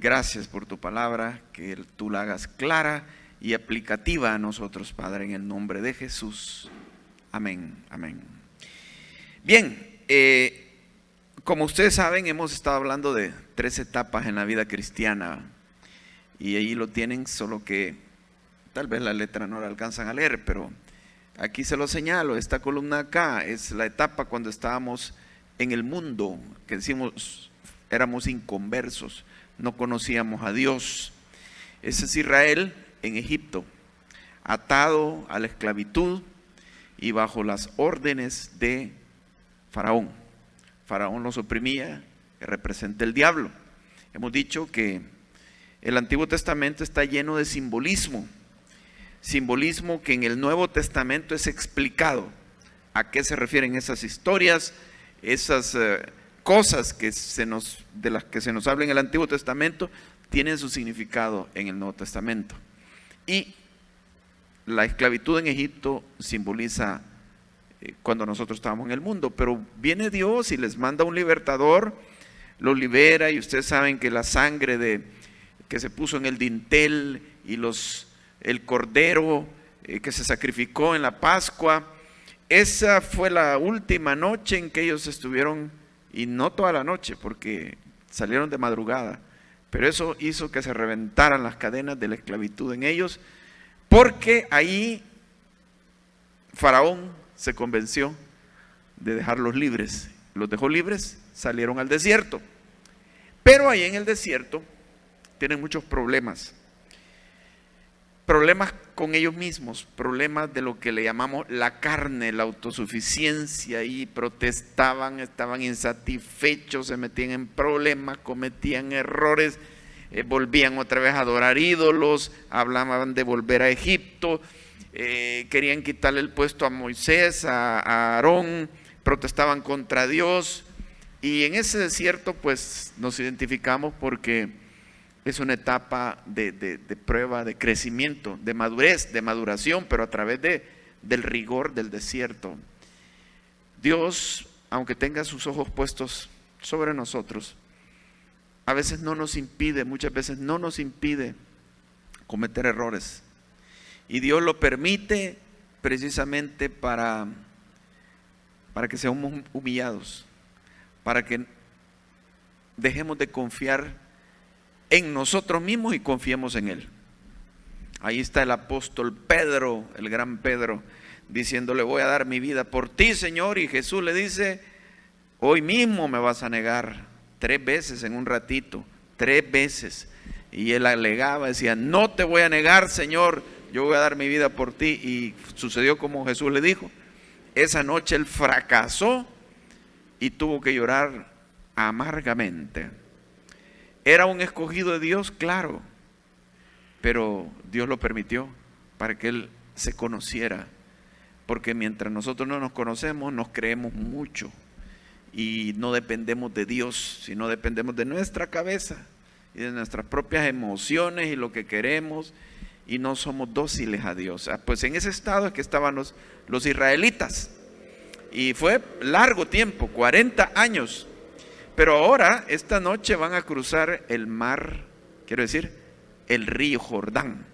Gracias por tu palabra, que tú la hagas clara y aplicativa a nosotros, Padre, en el nombre de Jesús. Amén, amén. Bien, como ustedes saben, hemos estado hablando de 3 etapas en la vida cristiana y ahí lo tienen, solo que tal vez la letra no la alcanzan a leer, pero aquí se lo señalo. Esta columna acá es la etapa cuando estábamos en el mundo, que decimos éramos inconversos, no conocíamos a Dios. Ese es Israel en Egipto, atado a la esclavitud y bajo las órdenes de Faraón. Faraón los oprimía, que representa el diablo. Hemos dicho que el Antiguo Testamento está lleno de simbolismo que en el Nuevo Testamento es explicado. ¿A qué se refieren esas historias? Esas cosas de las que se nos habla en el Antiguo Testamento tienen su significado en el Nuevo Testamento. Y la esclavitud en Egipto simboliza cuando nosotros estábamos en el mundo, pero viene Dios y les manda un libertador, los libera, y ustedes saben que la sangre que se puso en el dintel y el cordero que se sacrificó en la Pascua, esa fue la última noche en que ellos estuvieron, y no toda la noche porque salieron de madrugada, pero eso hizo que se reventaran las cadenas de la esclavitud en ellos, porque ahí Faraón se convenció de dejarlos libres. Los dejó libres, salieron al desierto, pero ahí en el desierto tienen muchos problemas con ellos mismos, problemas de lo que le llamamos la carne, la autosuficiencia, y protestaban, estaban insatisfechos, se metían en problemas, cometían errores, volvían otra vez a adorar ídolos, hablaban de volver a Egipto, querían quitarle el puesto a Moisés, a Aarón, protestaban contra Dios, y en ese desierto pues nos identificamos porque es una etapa de prueba, de crecimiento, de madurez, de maduración, pero a través del rigor del desierto. Dios, aunque tenga sus ojos puestos sobre nosotros, a veces muchas veces no nos impide cometer errores. Y Dios lo permite precisamente para que seamos humillados, para que dejemos de confiar en nosotros mismos y confiemos en Él. Ahí está el apóstol Pedro, el gran Pedro, diciéndole: voy a dar mi vida por ti, Señor. Y Jesús le dice: hoy mismo me vas a negar 3 veces en un ratito, 3 veces. Y él alegaba, decía: no te voy a negar, Señor, yo voy a dar mi vida por ti. Y sucedió como Jesús le dijo. Esa noche él fracasó y tuvo que llorar amargamente. ¿Era un escogido de Dios? Claro, pero Dios lo permitió para que él se conociera, porque mientras nosotros no nos conocemos, nos creemos mucho y no dependemos de Dios, sino dependemos de nuestra cabeza y de nuestras propias emociones y lo que queremos, y no somos dóciles a Dios. Pues en ese estado es que estaban los israelitas, y fue largo tiempo, 40 años. Pero ahora, esta noche van a cruzar el mar, quiero decir, el río Jordán.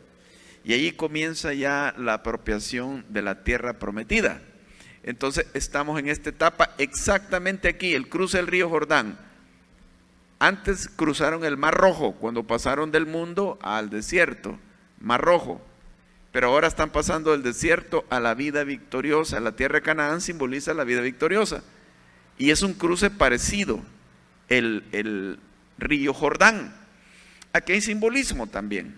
Y allí comienza ya la apropiación de la tierra prometida. Entonces estamos en esta etapa exactamente aquí, el cruce del río Jordán. Antes cruzaron el Mar Rojo, cuando pasaron del mundo al desierto, Mar Rojo. Pero ahora están pasando del desierto a la vida victoriosa. La tierra de Canaán simboliza la vida victoriosa. Y es un cruce parecido. El río Jordán. Aquí hay simbolismo también,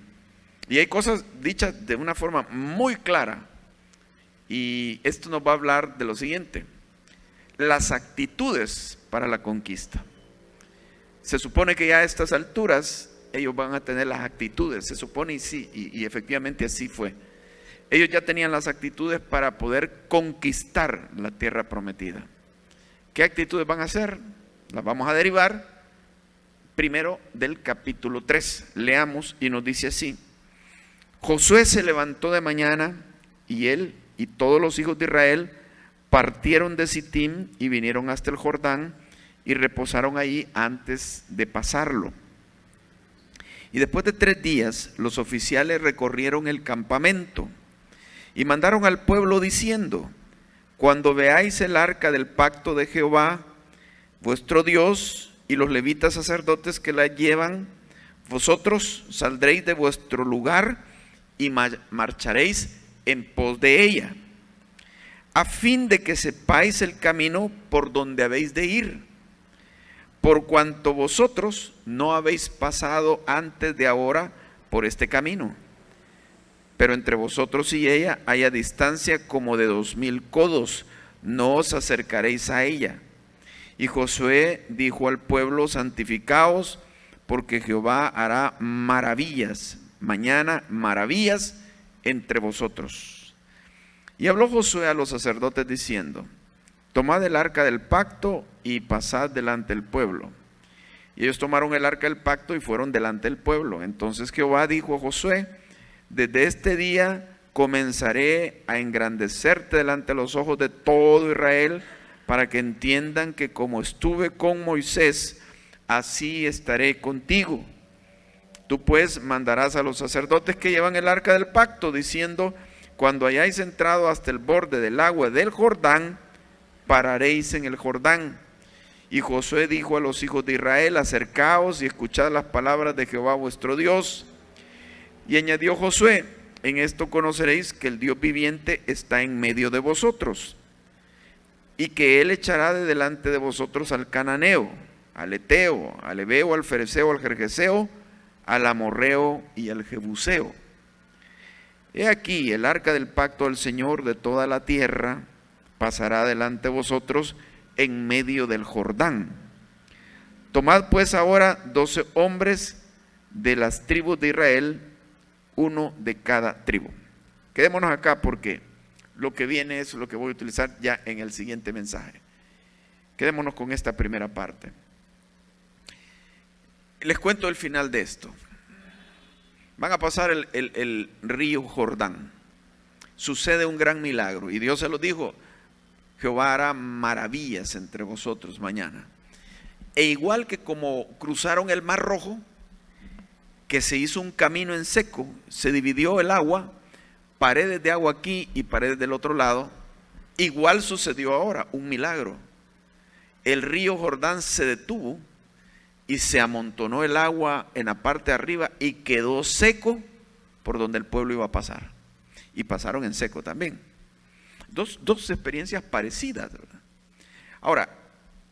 y hay cosas dichas de una forma muy clara, y esto nos va a hablar de lo siguiente: las actitudes para la conquista. Se supone que ya a estas alturas ellos van a tener las actitudes, se supone, y sí, y efectivamente así fue. Ellos ya tenían las actitudes para poder conquistar la tierra prometida. ¿Qué actitudes van a hacer? Las vamos a derivar primero del capítulo 3. Leamos, y nos dice así: Josué se levantó de mañana, y él y todos los hijos de Israel partieron de Sittim y vinieron hasta el Jordán y reposaron allí antes de pasarlo. Y después de 3 días, los oficiales recorrieron el campamento y mandaron al pueblo diciendo: cuando veáis el arca del pacto de Jehová, vuestro Dios, y los levitas sacerdotes que la llevan, vosotros saldréis de vuestro lugar y marcharéis en pos de ella, a fin de que sepáis el camino por donde habéis de ir, por cuanto vosotros no habéis pasado antes de ahora por este camino. Pero entre vosotros y ella hay a distancia como de 2000 codos, no os acercaréis a ella. Y Josué dijo al pueblo: santificaos, porque Jehová hará maravillas, mañana maravillas entre vosotros. Y habló Josué a los sacerdotes diciendo: tomad el arca del pacto y pasad delante del pueblo. Y ellos tomaron el arca del pacto y fueron delante del pueblo. Entonces Jehová dijo a Josué: desde este día comenzaré a engrandecerte delante de los ojos de todo Israel, para que entiendan que como estuve con Moisés, así estaré contigo. Tú pues mandarás a los sacerdotes que llevan el arca del pacto, diciendo: cuando hayáis entrado hasta el borde del agua del Jordán, pararéis en el Jordán. Y Josué dijo a los hijos de Israel: acercaos y escuchad las palabras de Jehová vuestro Dios. Y añadió Josué: en esto conoceréis que el Dios viviente está en medio de vosotros, y que él echará de delante de vosotros al cananeo, al eteo, al heveo, al fereceo, al gergeseo, al amorreo y al jebuseo. He aquí el arca del pacto del Señor de toda la tierra pasará delante de vosotros en medio del Jordán. Tomad pues ahora 12 hombres de las tribus de Israel, uno de cada tribu. Quedémonos acá porque lo que viene es lo que voy a utilizar ya en el siguiente mensaje. Quedémonos con esta primera parte. Les cuento el final de esto. Van a pasar el río Jordán. Sucede un gran milagro y Dios se lo dijo: Jehová hará maravillas entre vosotros mañana. E igual que como cruzaron el Mar Rojo, que se hizo un camino en seco, se dividió el agua, paredes de agua aquí y paredes del otro lado, igual sucedió ahora, un milagro. El río Jordán se detuvo y se amontonó el agua en la parte de arriba y quedó seco por donde el pueblo iba a pasar. Y pasaron en seco también. Dos experiencias parecidas, ¿verdad? Ahora,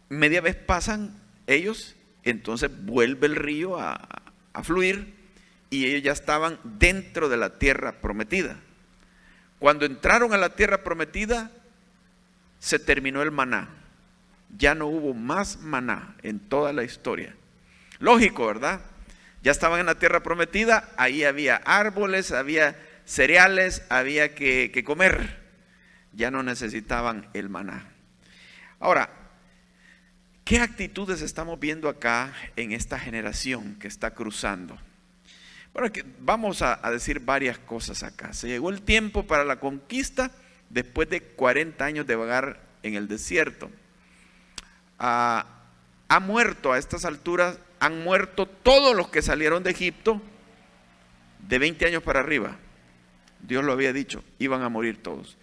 media vez pasan ellos, entonces vuelve el río a fluir y ellos ya estaban dentro de la tierra prometida. Cuando entraron a la tierra prometida, se terminó el maná. Ya no hubo más maná en toda la historia. Lógico, ¿verdad? Ya estaban en la tierra prometida, ahí había árboles, había cereales, había que comer. Ya no necesitaban el maná. Ahora, ¿qué actitudes estamos viendo acá en esta generación que está cruzando? Bueno, vamos a decir varias cosas acá. Se llegó el tiempo para la conquista después de 40 años de vagar en el desierto. Ha muerto a estas alturas, han muerto todos los que salieron de Egipto de 20 años para arriba. Dios lo había dicho, iban a morir todos.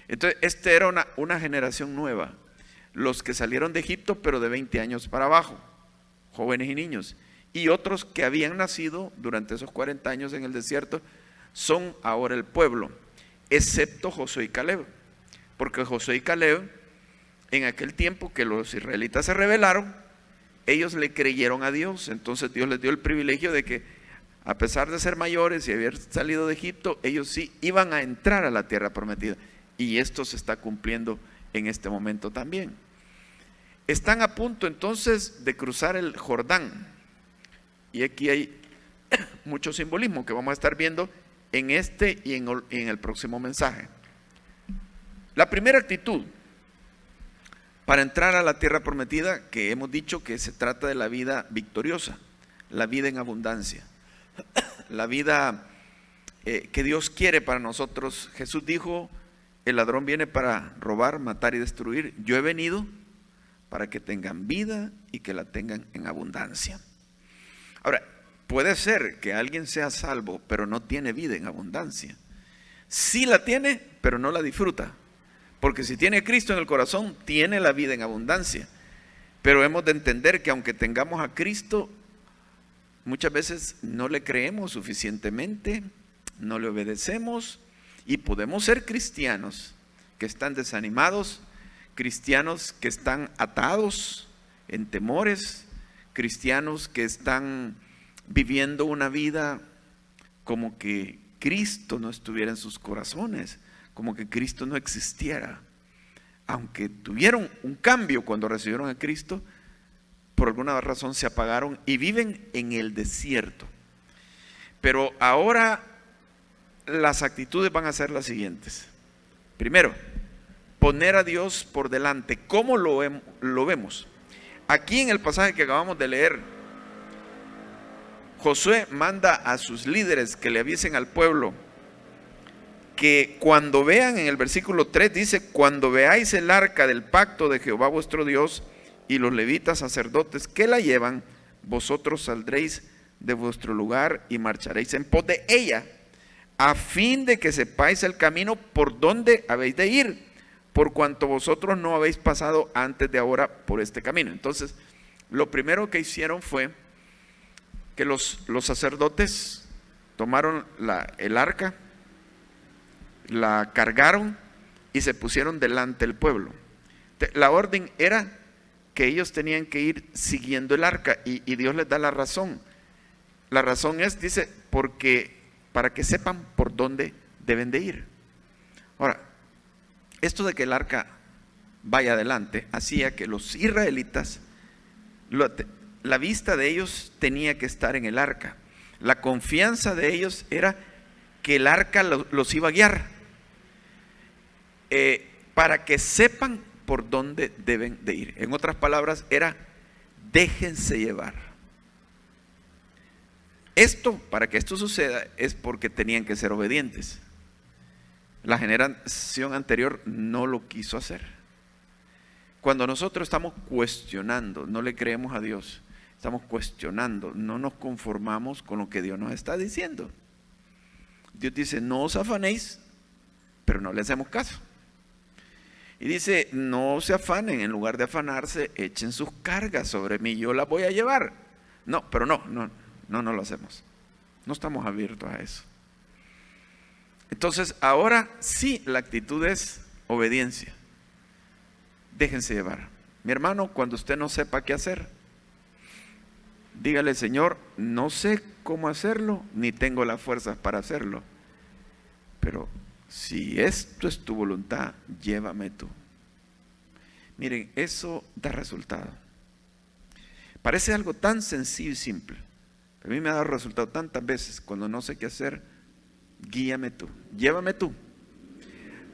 Entonces, esta era una generación nueva. Los que salieron de Egipto, pero de 20 años para abajo, jóvenes y niños. Y otros que habían nacido durante esos 40 años en el desierto, son ahora el pueblo, excepto Josué y Caleb. Porque Josué y Caleb, en aquel tiempo que los israelitas se rebelaron, ellos le creyeron a Dios. Entonces Dios les dio el privilegio de que, a pesar de ser mayores y haber salido de Egipto, ellos sí iban a entrar a la tierra prometida. Y esto se está cumpliendo en este momento también. Están a punto entonces de cruzar el Jordán. Y aquí hay mucho simbolismo que vamos a estar viendo en este y en el próximo mensaje. La primera actitud para entrar a la tierra prometida, que hemos dicho que se trata de la vida victoriosa, la vida en abundancia, la vida que Dios quiere para nosotros. Jesús dijo: el ladrón viene para robar, matar y destruir. Yo he venido para que tengan vida y que la tengan en abundancia. Ahora, puede ser que alguien sea salvo, pero no tiene vida en abundancia. Sí la tiene, pero no la disfruta. Porque si tiene a Cristo en el corazón, tiene la vida en abundancia. Pero hemos de entender que aunque tengamos a Cristo, muchas veces no le creemos suficientemente, no le obedecemos, y podemos ser cristianos que están desanimados, cristianos que están atados en temores, cristianos que están viviendo una vida como que Cristo no estuviera en sus corazones, como que Cristo no existiera. Aunque tuvieron un cambio cuando recibieron a Cristo, por alguna razón se apagaron y viven en el desierto. Pero ahora las actitudes van a ser las siguientes. Primero, poner a Dios por delante. ¿Cómo lo vemos? Aquí en el pasaje que acabamos de leer, Josué manda a sus líderes que le avisen al pueblo que cuando vean, en el versículo 3 dice: cuando veáis el arca del pacto de Jehová vuestro Dios y los levitas sacerdotes que la llevan, vosotros saldréis de vuestro lugar y marcharéis en pos de ella, a fin de que sepáis el camino por donde habéis de ir, por cuanto vosotros no habéis pasado antes de ahora por este camino. Entonces, lo primero que hicieron fue que los sacerdotes tomaron el arca, la cargaron y se pusieron delante del pueblo. La orden era que ellos tenían que ir siguiendo el arca, y Dios les da la razón. La razón es, dice, porque para que sepan por dónde deben de ir. Ahora, esto de que el arca vaya adelante hacía que los israelitas, la vista de ellos tenía que estar en el arca. La confianza de ellos era que el arca los iba a guiar, para que sepan por dónde deben de ir. En otras palabras, era: déjense llevar. Para que esto suceda, es porque tenían que ser obedientes. La generación anterior no lo quiso hacer. Cuando nosotros estamos cuestionando, no le creemos a Dios, estamos cuestionando, no nos conformamos con lo que Dios nos está diciendo. Dios dice: no os afanéis, pero no le hacemos caso. Y dice: no se afanen, en lugar de afanarse, echen sus cargas sobre mí, yo las voy a llevar. No, pero no lo hacemos. No estamos abiertos a eso. Entonces, ahora sí, la actitud es obediencia. Déjense llevar. Mi hermano, cuando usted no sepa qué hacer, dígale: Señor, no sé cómo hacerlo, ni tengo las fuerzas para hacerlo, pero si esto es tu voluntad, llévame tú. Miren, eso da resultado. Parece algo tan sencillo y simple. A mí me ha dado resultado tantas veces. Cuando no sé qué hacer, guíame tú, llévame tú.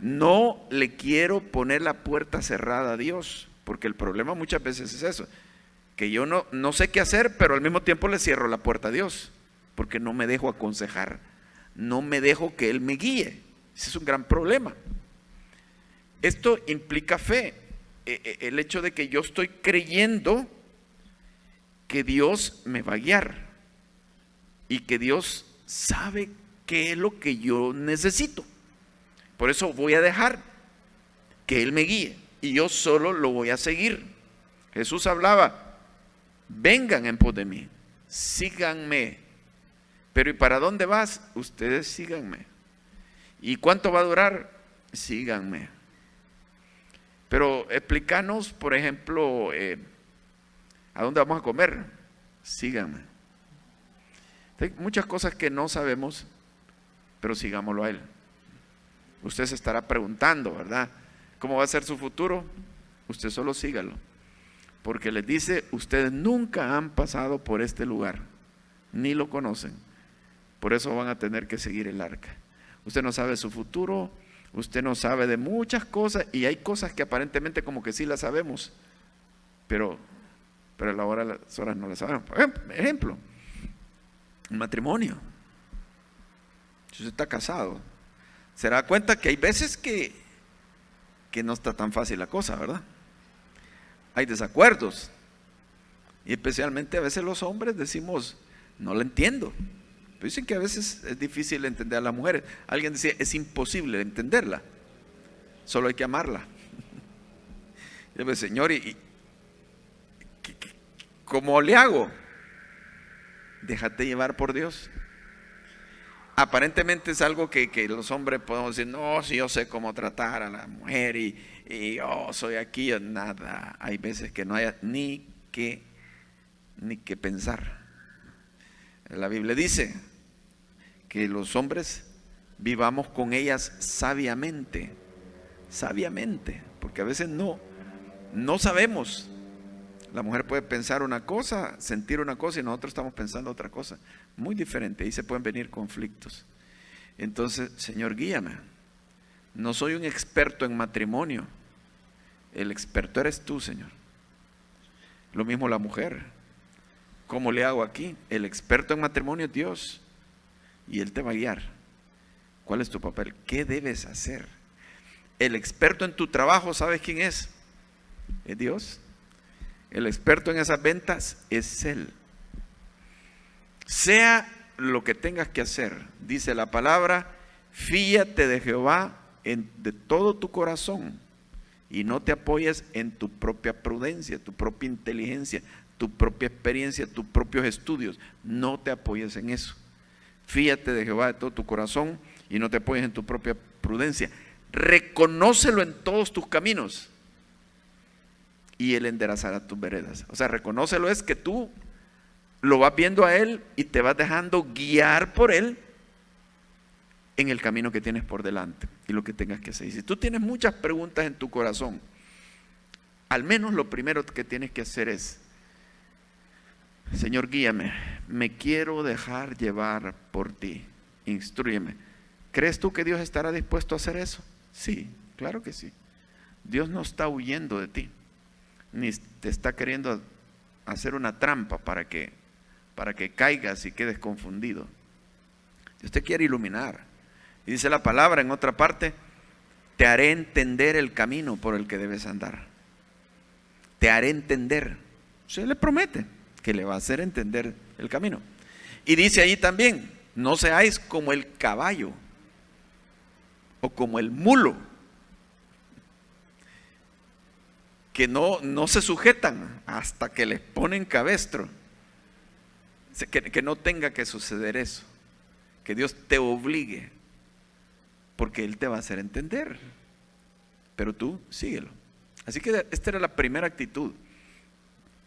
No le quiero poner la puerta cerrada a Dios, porque el problema muchas veces es eso, que yo no sé qué hacer, pero al mismo tiempo le cierro la puerta a Dios, porque no me dejo aconsejar, no me dejo que Él me guíe. Ese es un gran problema. Esto implica fe, el hecho de que yo estoy creyendo que Dios me va a guiar y que Dios sabe qué es lo que yo necesito. Por eso voy a dejar que Él me guíe y yo solo lo voy a seguir. Jesús hablaba: vengan en pos de mí, síganme. Pero ¿y para dónde vas? Ustedes síganme. ¿Y cuánto va a durar? Síganme. Pero explícanos, por ejemplo, ¿a dónde vamos a comer? Síganme. Hay muchas cosas que no sabemos, pero sigámoslo a Él. Usted se estará preguntando, ¿verdad? ¿Cómo va a ser su futuro? Usted solo sígalo. Porque les dice: ustedes nunca han pasado por este lugar, ni lo conocen. Por eso van a tener que seguir el arca. Usted no sabe su futuro, usted no sabe de muchas cosas, y hay cosas que aparentemente como que sí las sabemos, pero a la hora de las horas no las sabemos. Por ejemplo, un matrimonio. Si usted está casado, se da cuenta que hay veces que no está tan fácil la cosa, ¿verdad? Hay desacuerdos, y especialmente a veces los hombres decimos: no la entiendo. Pero dicen que a veces es difícil entender a las mujeres. Alguien decía, es imposible entenderla, solo hay que amarla. Yo le digo, Señor, ¿cómo le hago? Déjate llevar por Dios. Aparentemente es algo que los hombres podemos decir, no, si yo sé cómo tratar a la mujer y yo soy aquí, nada. Hay veces que no hay ni que pensar. La Biblia dice que los hombres vivamos con ellas sabiamente, porque a veces no sabemos. La mujer puede pensar una cosa, sentir una cosa y nosotros estamos pensando otra cosa, muy diferente. Ahí se pueden venir conflictos. Entonces, Señor, guíame. No soy un experto en matrimonio. El experto eres tú, Señor. Lo mismo la mujer. ¿Cómo le hago aquí? El experto en matrimonio es Dios. Y Él te va a guiar. ¿Cuál es tu papel? ¿Qué debes hacer? El experto en tu trabajo, ¿sabes quién es? Es Dios. El experto en esas ventas es Él. Sea lo que tengas que hacer, dice la palabra, fíate de Jehová de todo tu corazón y no te apoyes en tu propia prudencia, tu propia inteligencia, tu propia experiencia, tus propios estudios. No te apoyes en eso. Fíate de Jehová de todo tu corazón y no te apoyes en tu propia prudencia. Reconócelo en todos tus caminos y Él enderezará tus veredas. O sea, reconócelo es que tú lo vas viendo a Él y te vas dejando guiar por Él en el camino que tienes por delante y lo que tengas que hacer. Y si tú tienes muchas preguntas en tu corazón, al menos lo primero que tienes que hacer es, Señor, guíame, me quiero dejar llevar por ti, instrúyeme. ¿Crees tú que Dios estará dispuesto a hacer eso? Sí, claro que sí. Dios no está huyendo de ti, ni te está queriendo hacer una trampa para que caigas y quedes confundido. Dios te quiere iluminar. Y dice la palabra en otra parte, te haré entender el camino por el que debes andar. Te haré entender. Se le promete que le va a hacer entender el camino. Y dice ahí también, no seáis como el caballo o como el mulo, que no se sujetan hasta que les ponen cabestro. Que no tenga que suceder eso, que Dios te obligue, porque Él te va a hacer entender, pero tú síguelo. Así que esta era la primera actitud.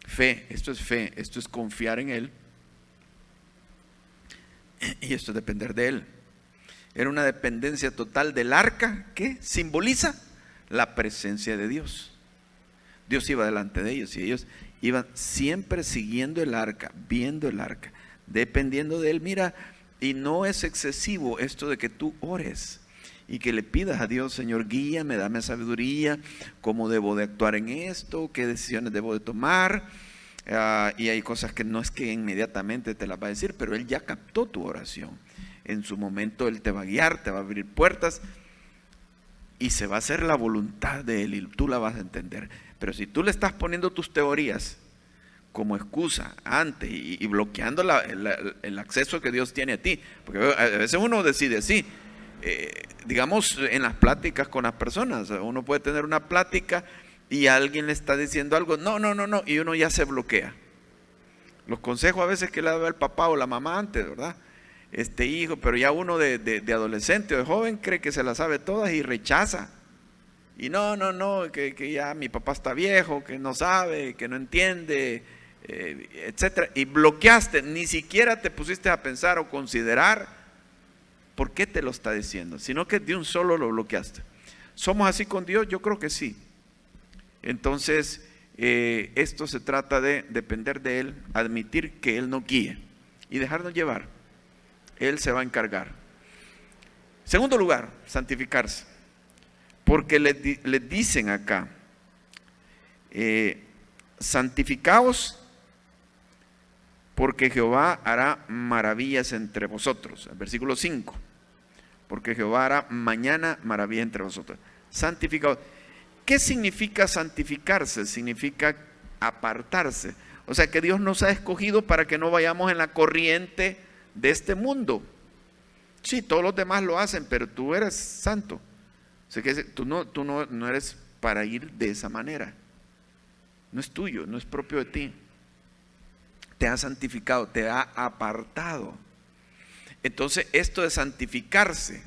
Fe, esto es confiar en Él, y esto es depender de Él. Era una dependencia total del arca que simboliza la presencia de Dios. Dios iba delante de ellos y ellos iban siempre siguiendo el arca, viendo el arca, dependiendo de Él. Mira, y no es excesivo esto de que tú ores y que le pidas a Dios, Señor, guíame, dame sabiduría, cómo debo de actuar en esto, qué decisiones debo de tomar. Y hay cosas que no es que inmediatamente te las va a decir, pero Él ya captó tu oración. En su momento Él te va a guiar, te va a abrir puertas y se va a hacer la voluntad de Él y tú la vas a entender. Pero si tú le estás poniendo tus teorías como excusa antes y bloqueando el acceso que Dios tiene a ti, porque a veces uno decide así, digamos en las pláticas con las personas, uno puede tener una plática y alguien le está diciendo algo, no, y uno ya se bloquea. Los consejos a veces que le da el papá o la mamá antes, ¿verdad? Hijo, pero ya uno de adolescente o de joven cree que se las sabe todas y rechaza. Y no, que ya mi papá está viejo, que no sabe, que no entiende, etcétera. Y bloqueaste, ni siquiera te pusiste a pensar o considerar por qué te lo está diciendo, sino que de un solo lo bloqueaste. ¿Somos así con Dios? Yo creo que sí. Entonces, esto se trata de depender de Él, admitir que Él nos guíe y dejarnos llevar. Él se va a encargar. Segundo lugar, santificarse. Porque le dicen acá, santificaos porque Jehová hará maravillas entre vosotros. El versículo 5, porque Jehová hará mañana maravillas entre vosotros. Santificaos. ¿Qué significa santificarse? Significa apartarse. O sea que Dios nos ha escogido para que no vayamos en la corriente de este mundo. Sí, todos los demás lo hacen, pero tú eres santo. O sea que tú no eres para ir de esa manera. No es tuyo, no es propio de ti. Te ha santificado, te ha apartado. Entonces, esto de santificarse,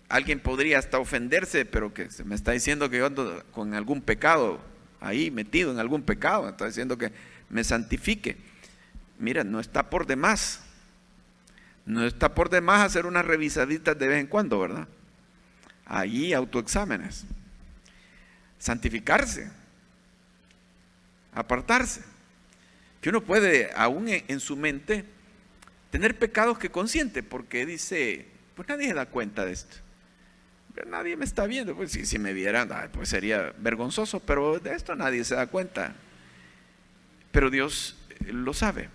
alguien podría hasta ofenderse, pero que se me está diciendo que yo ando con algún pecado, ahí metido en algún pecado, me está diciendo que me santifique. Mira, no está por demás. No está por demás hacer unas revisaditas de vez en cuando, ¿verdad? Allí autoexámenes. Santificarse. Apartarse. Que uno puede aún en su mente tener pecados que consiente, porque dice, pues nadie se da cuenta de esto. Nadie me está viendo, pues si me vieran, pues sería vergonzoso, pero de esto nadie se da cuenta. Pero Dios lo sabe.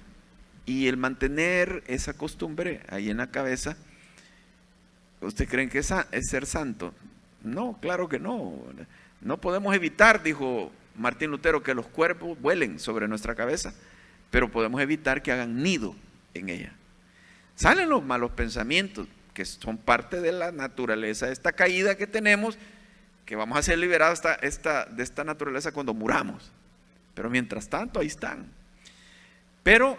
Y el mantener esa costumbre ahí en la cabeza, ¿usted creen que es ser santo? No, claro que no. No podemos evitar, dijo Martín Lutero, que los cuervos vuelen sobre nuestra cabeza, pero podemos evitar que hagan nido en ella. Salen los malos pensamientos, que son parte de la naturaleza, de esta caída que tenemos, que vamos a ser liberados de esta naturaleza cuando muramos. Pero mientras tanto, ahí están. Pero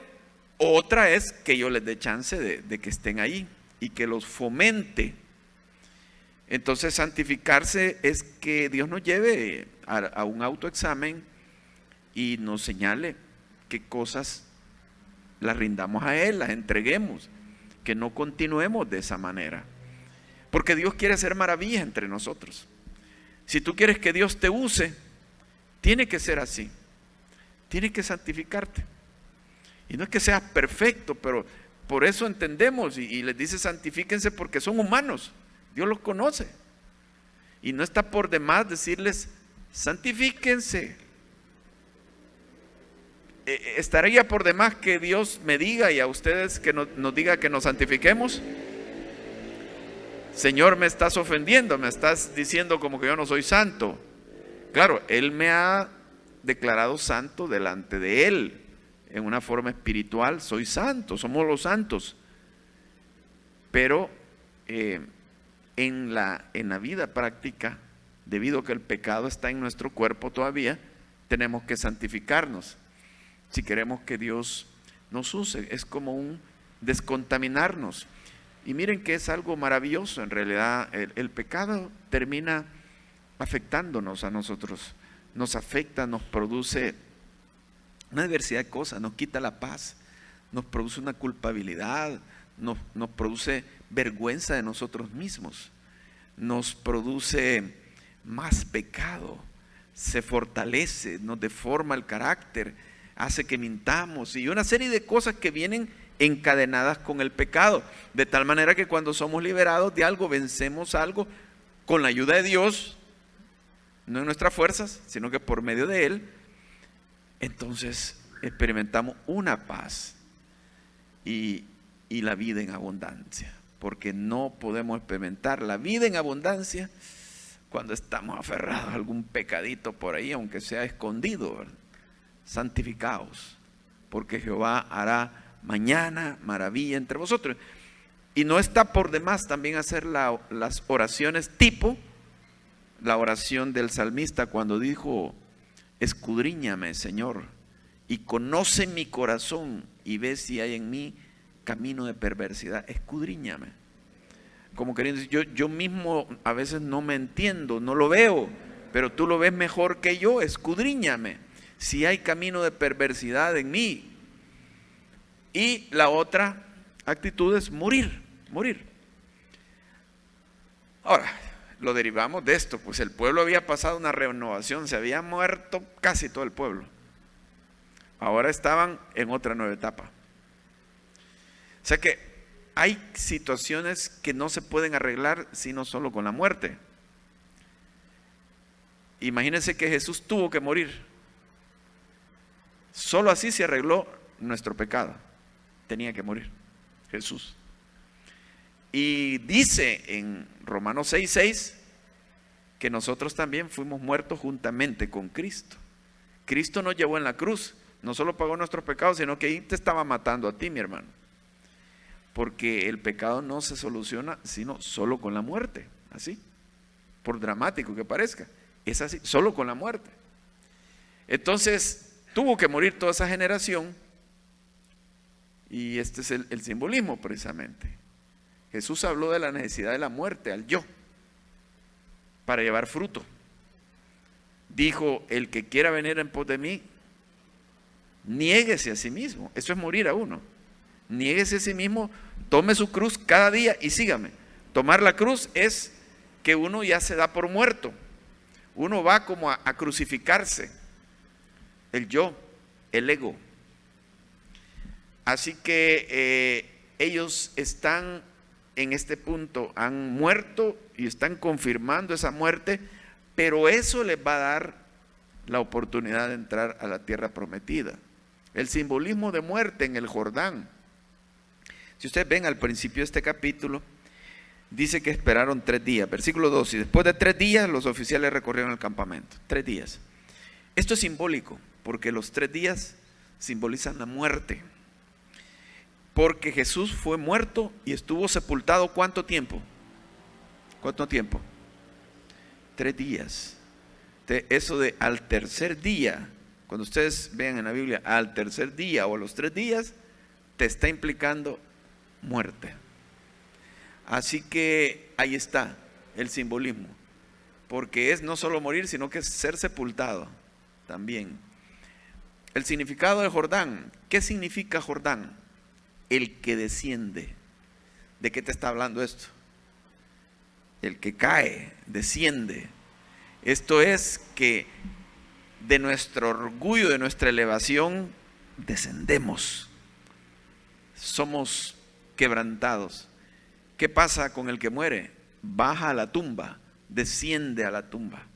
otra es que yo les dé chance de que estén ahí y que los fomente. Entonces, santificarse es que Dios nos lleve a un autoexamen y nos señale qué cosas las rindamos a Él, las entreguemos, que no continuemos de esa manera. Porque Dios quiere hacer maravillas entre nosotros. Si tú quieres que Dios te use, tiene que ser así. Tienes que santificarte. Y no es que seas perfecto, pero por eso entendemos y les dice santifíquense porque son humanos. Dios los conoce. Y no está por demás decirles santifíquense. ¿Estaría por demás que Dios me diga y a ustedes que nos diga que nos santifiquemos? Señor, me estás ofendiendo, me estás diciendo como que yo no soy santo. Claro, Él me ha declarado santo delante de Él. En una forma espiritual soy santo, somos los santos. Pero en la vida práctica, debido a que el pecado está en nuestro cuerpo todavía, tenemos que santificarnos. Si queremos que Dios nos use, es como un descontaminarnos. Y miren que es algo maravilloso, en realidad el pecado termina afectándonos a nosotros, nos afecta, nos produce una diversidad de cosas, nos quita la paz, nos produce una culpabilidad, nos produce vergüenza de nosotros mismos, nos produce más pecado, se fortalece, nos deforma el carácter, hace que mintamos y una serie de cosas que vienen encadenadas con el pecado, de tal manera que cuando somos liberados de algo, vencemos algo con la ayuda de Dios, no en nuestras fuerzas, sino que por medio de Él. Entonces experimentamos una paz y la vida en abundancia, porque no podemos experimentar la vida en abundancia cuando estamos aferrados a algún pecadito por ahí, aunque sea escondido, ¿verdad? Santificaos, porque Jehová hará mañana maravilla entre vosotros. Y no está por demás también hacer las oraciones tipo la oración del salmista cuando dijo: escudriñame, Señor, y conoce mi corazón y ve si hay en mí camino de perversidad. Escudriñame. Como queriendo decir, yo mismo a veces no me entiendo, no lo veo, pero tú lo ves mejor que yo. Escudriñame si hay camino de perversidad en mí. Y la otra actitud es morir. Ahora, lo derivamos de esto, pues el pueblo había pasado una renovación, se había muerto casi todo el pueblo. Ahora estaban en otra nueva etapa. O sea que hay situaciones que no se pueden arreglar sino solo con la muerte. Imagínense que Jesús tuvo que morir. Solo así se arregló nuestro pecado. Tenía que morir Jesús. Y dice en Romanos 6:6 que nosotros también fuimos muertos juntamente con Cristo, Cristo nos llevó en la cruz. No solo pagó nuestros pecados, sino que ahí te estaba matando a ti, mi hermano. Porque el pecado no se soluciona sino solo con la muerte. Así, por dramático que parezca, es así, solo con la muerte. Entonces tuvo que morir toda esa generación. Y este es el simbolismo precisamente. Jesús habló de la necesidad de la muerte al yo para llevar fruto. Dijo: el que quiera venir en pos de mí, niéguese a sí mismo. Eso es morir a uno. Niéguese a sí mismo, tome su cruz cada día y sígame. Tomar la cruz es que uno ya se da por muerto. Uno va como a crucificarse. El yo, el ego. Así que ellos están en este punto, han muerto y están confirmando esa muerte, pero eso les va a dar la oportunidad de entrar a la tierra prometida. El simbolismo de muerte en el Jordán. Si ustedes ven al principio de este capítulo, dice que esperaron 3 días. Versículo 2, y después de 3 días los oficiales recorrieron el campamento. 3 días. Esto es simbólico, porque los 3 días simbolizan la muerte. Porque Jesús fue muerto y estuvo sepultado ¿cuánto tiempo? ¿Cuánto tiempo? 3 días. Eso de al tercer día, cuando ustedes vean en la Biblia al tercer día o a los 3 días, te está implicando muerte. Así que ahí está el simbolismo, porque es no solo morir, sino que es ser sepultado también. El significado de Jordán. ¿Qué significa Jordán? El que desciende. ¿De qué te está hablando esto? El que cae, desciende. Esto es que de nuestro orgullo, de nuestra elevación, descendemos. Somos quebrantados. ¿Qué pasa con el que muere? Baja a la tumba, desciende a la tumba.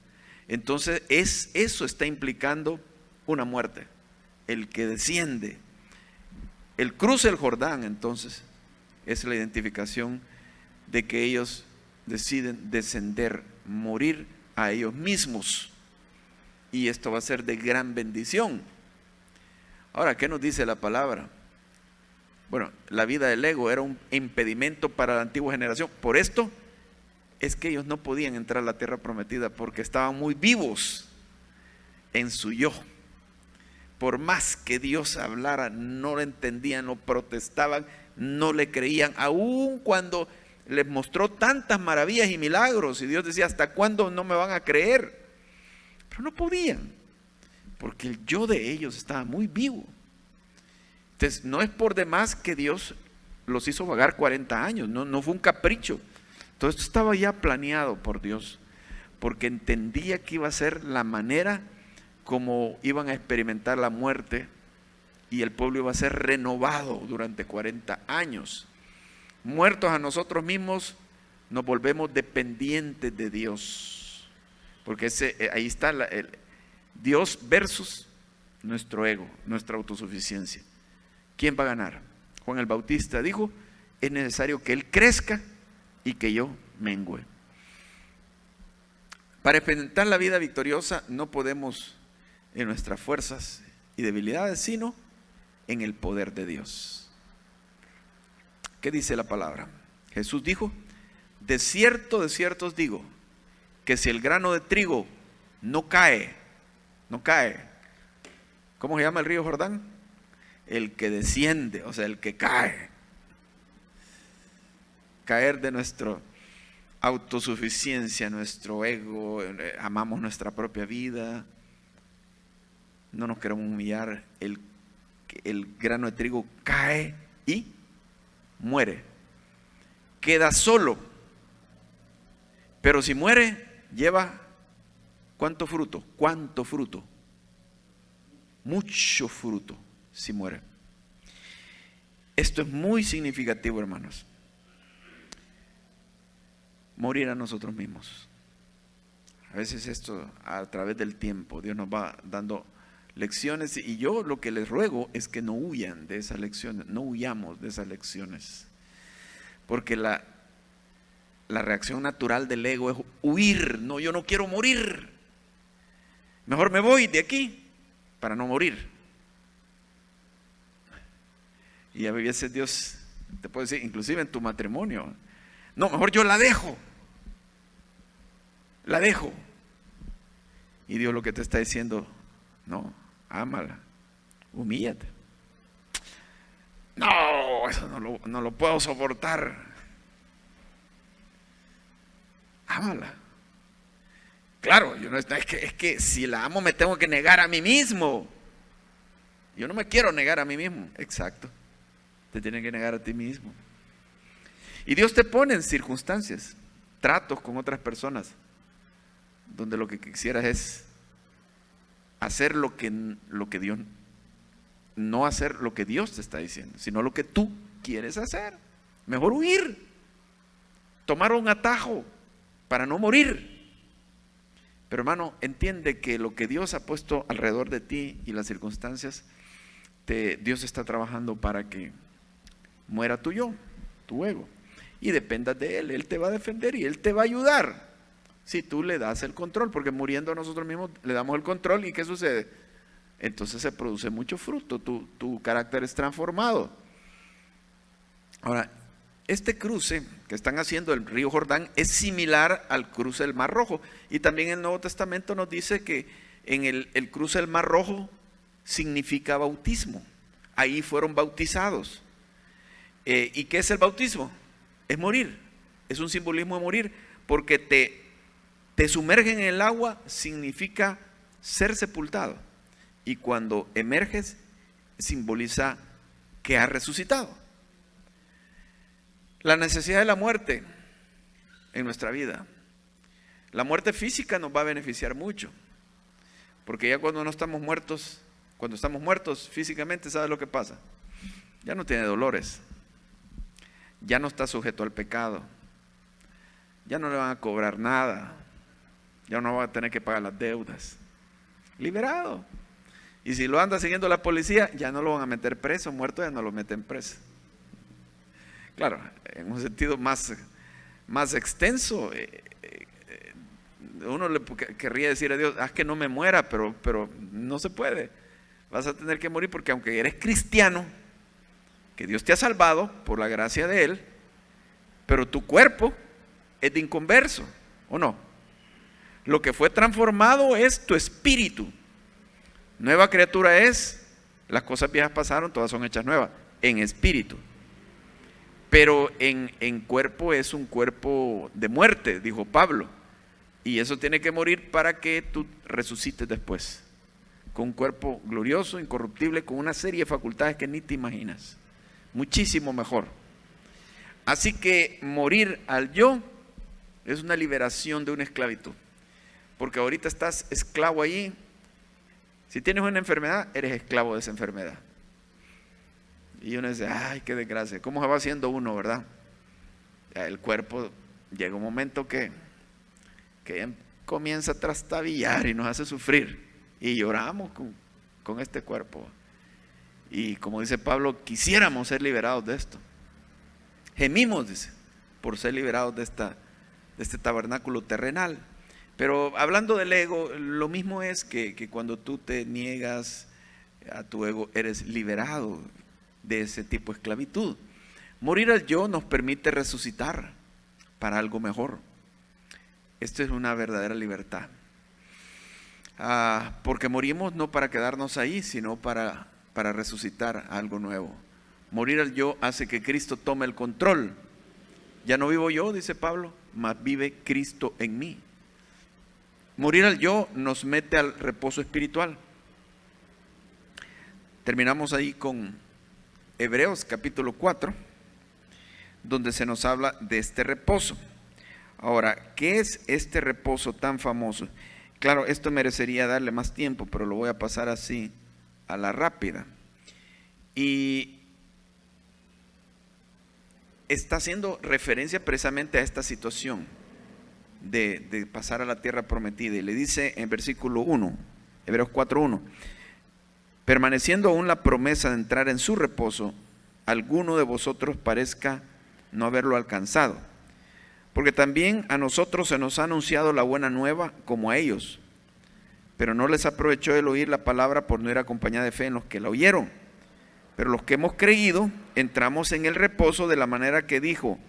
Entonces eso está implicando una muerte. El que desciende. El cruce del Jordán, entonces, es la identificación de que ellos deciden descender, morir a ellos mismos. Y esto va a ser de gran bendición. Ahora, ¿qué nos dice la palabra? Bueno, la vida del ego era un impedimento para la antigua generación. Por esto es que ellos no podían entrar a la tierra prometida, porque estaban muy vivos en su yo. Por más que Dios hablara, no lo entendían, lo protestaban, no le creían, aun cuando les mostró tantas maravillas y milagros. Y Dios decía: ¿hasta cuándo no me van a creer? Pero no podían, porque el yo de ellos estaba muy vivo. Entonces, no es por demás que Dios los hizo vagar 40 años, no fue un capricho. Todo esto estaba ya planeado por Dios, porque entendía que iba a ser la manera como iban a experimentar la muerte, y el pueblo iba a ser renovado durante 40 años. Muertos a nosotros mismos, nos volvemos dependientes de Dios, porque ahí está Dios versus nuestro ego, nuestra autosuficiencia. ¿Quién va a ganar? Juan el Bautista dijo: es necesario que Él crezca y que yo mengüe. Para experimentar la vida victoriosa no podemos en nuestras fuerzas y debilidades, sino en el poder de Dios. ¿Qué dice la palabra? Jesús dijo: de cierto os digo, que si el grano de trigo no cae, ¿cómo se llama el río Jordán? El que desciende, o sea, el que cae. Caer de nuestra autosuficiencia, nuestro ego, amamos nuestra propia vida, no nos queremos humillar. El grano de trigo cae y muere, queda solo. Pero si muere, lleva ¿cuánto fruto? ¿Cuánto fruto? Mucho fruto si muere. Esto es muy significativo, hermanos. Morir a nosotros mismos. A veces esto, a través del tiempo, Dios nos va dando lecciones, y yo lo que les ruego es que no huyan de esas lecciones, no huyamos de esas lecciones, porque la reacción natural del ego es huir. No, yo no quiero morir, mejor me voy de aquí. para no morir. Y a veces Dios te puede decir, inclusive en tu matrimonio, no, mejor yo la dejo. La dejo. Y Dios lo que te está diciendo, no, ámala, humíllate. No, eso no lo puedo soportar. Ámala. Claro, es que si la amo me tengo que negar a mí mismo. Yo no me quiero negar a mí mismo. Exacto. Te tienes que negar a ti mismo. Y Dios te pone en circunstancias, tratos con otras personas, donde lo que quisieras es hacer lo que Dios, no hacer lo que Dios te está diciendo, sino lo que tú quieres hacer. Mejor huir, tomar un atajo para no morir. Pero hermano, entiende que lo que Dios ha puesto alrededor de ti y las circunstancias, Dios está trabajando para que muera tu yo, tu ego, y dependas de Él. Él te va a defender y Él te va a ayudar si tú le das el control, porque muriendo a nosotros mismos le damos el control. ¿Y qué sucede? Entonces se produce mucho fruto, tu carácter es transformado. Ahora, este cruce que están haciendo el río Jordán es similar al cruce del Mar Rojo, y también el Nuevo Testamento nos dice que en el cruce del Mar Rojo significa bautismo. Ahí fueron bautizados. ¿Y qué es el bautismo? Es morir, es un simbolismo de morir, porque te sumergen en el agua significa ser sepultado, y cuando emerges simboliza que has resucitado. La necesidad de la muerte en nuestra vida. La muerte física nos va a beneficiar mucho, porque ya cuando estamos muertos físicamente, ¿sabes lo que pasa? Ya no tiene dolores, ya no está sujeto al pecado, ya no le van a cobrar nada, ya no va a tener que pagar las deudas, liberado. Y si lo anda siguiendo la policía, ya no lo van a meter preso, muerto ya no lo meten preso. Claro, en un sentido más extenso, uno le querría decir a Dios, haz que no me muera, pero no se puede. Vas a tener que morir, porque aunque eres cristiano, que Dios te ha salvado por la gracia de Él, pero tu cuerpo es de inconverso, ¿o no? Lo que fue transformado es tu espíritu. Nueva criatura es, las cosas viejas pasaron, todas son hechas nuevas, en espíritu. Pero en cuerpo es un cuerpo de muerte, dijo Pablo. Y eso tiene que morir para que tú resucites después, con un cuerpo glorioso, incorruptible, con una serie de facultades que ni te imaginas. Muchísimo mejor. Así que morir al yo es una liberación de una esclavitud. Porque ahorita estás esclavo allí. Si tienes una enfermedad, eres esclavo de esa enfermedad. Y uno dice, ay, qué desgracia. ¿Cómo se va haciendo uno, verdad? El cuerpo llega un momento que comienza a trastabillar y nos hace sufrir. Y lloramos con este cuerpo. Y como dice Pablo, quisiéramos ser liberados de esto. Gemimos, dice, por ser liberados de este tabernáculo terrenal. Pero hablando del ego, lo mismo es que cuando tú te niegas a tu ego, eres liberado de ese tipo de esclavitud. Morir al yo nos permite resucitar para algo mejor. Esto es una verdadera libertad. Porque morimos no para quedarnos ahí, sino para resucitar a algo nuevo. Morir al yo hace que Cristo tome el control. Ya no vivo yo, dice Pablo, mas vive Cristo en mí. Morir al yo nos mete al reposo espiritual. Terminamos ahí con Hebreos capítulo 4, donde se nos habla de este reposo. Ahora, ¿qué es este reposo tan famoso? Claro, esto merecería darle más tiempo, pero lo voy a pasar así a la rápida. Y está haciendo referencia precisamente a esta situación de pasar a la tierra prometida. Y le dice en versículo 1, Hebreos 4:1, permaneciendo aún la promesa de entrar en su reposo, alguno de vosotros parezca no haberlo alcanzado. Porque también a nosotros se nos ha anunciado la buena nueva como a ellos. pero no les aprovechó el oír la palabra por no ir acompañada de fe en los que la oyeron. Pero los que hemos creído, entramos en el reposo de la manera que dijo: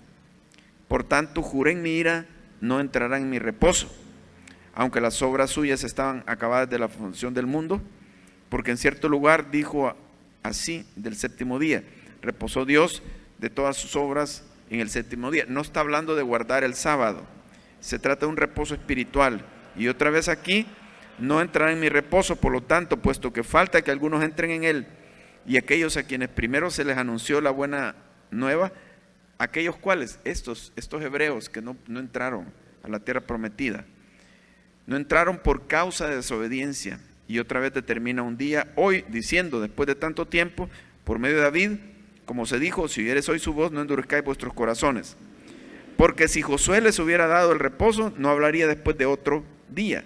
por tanto, juré en mi ira, no entrarán en mi reposo, aunque las obras suyas estaban acabadas de la fundación del mundo, porque en cierto lugar dijo así del séptimo día: reposó Dios de todas sus obras en el séptimo día. No está hablando de guardar el sábado, se trata de un reposo espiritual. Y otra vez aquí: no entrarán en mi reposo, por lo tanto, puesto que falta que algunos entren en él, y aquellos a quienes primero se les anunció la buena nueva, aquellos cuales, estos hebreos que no entraron a la tierra prometida, no entraron por causa de desobediencia. Y otra vez determina un día, hoy, diciendo, después de tanto tiempo, por medio de David, como se dijo: si oyeres hoy su voz, no endurezcáis vuestros corazones. Porque si Josué les hubiera dado el reposo, no hablaría después de otro día.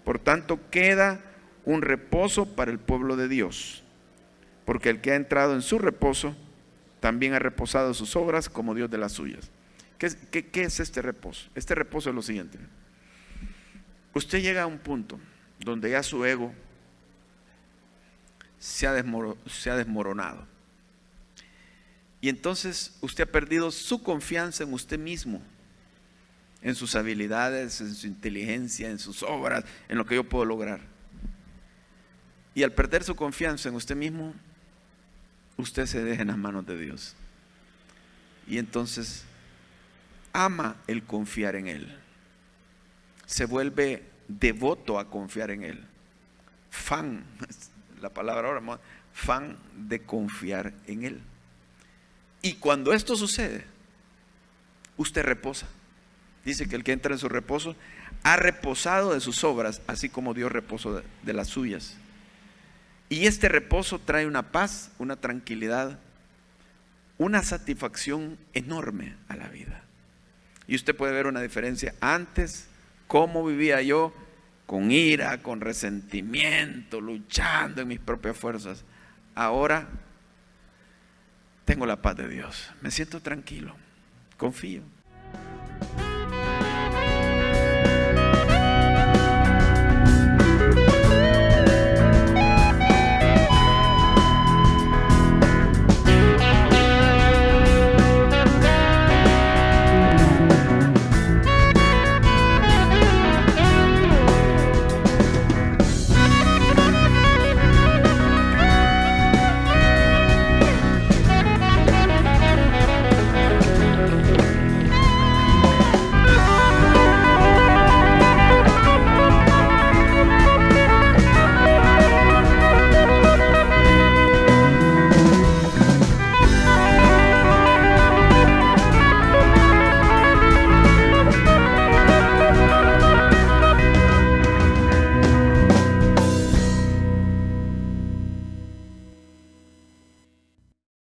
Por tanto, queda un reposo para el pueblo de Dios, porque el que ha entrado en su reposo también ha reposado de sus obras como Dios de las suyas. ¿Qué es este reposo? Este reposo es lo siguiente: usted llega a un punto donde ya su ego se ha desmoronado, y entonces usted ha perdido su confianza en usted mismo, en sus habilidades, en su inteligencia, en sus obras, en lo que yo puedo lograr. Y al perder su confianza en usted mismo, usted se deja en las manos de Dios, y entonces ama el confiar en Él, se vuelve devoto a confiar en Él, fan, la palabra ahora, fan de confiar en Él. Y cuando esto sucede, usted reposa. Dice que el que entra en su reposo ha reposado de sus obras, así como Dios reposó de las suyas. Y este reposo trae una paz, una tranquilidad, una satisfacción enorme a la vida. Y usted puede ver una diferencia. Antes, cómo vivía yo, con ira, con resentimiento, luchando en mis propias fuerzas. Ahora tengo la paz de Dios, me siento tranquilo, confío.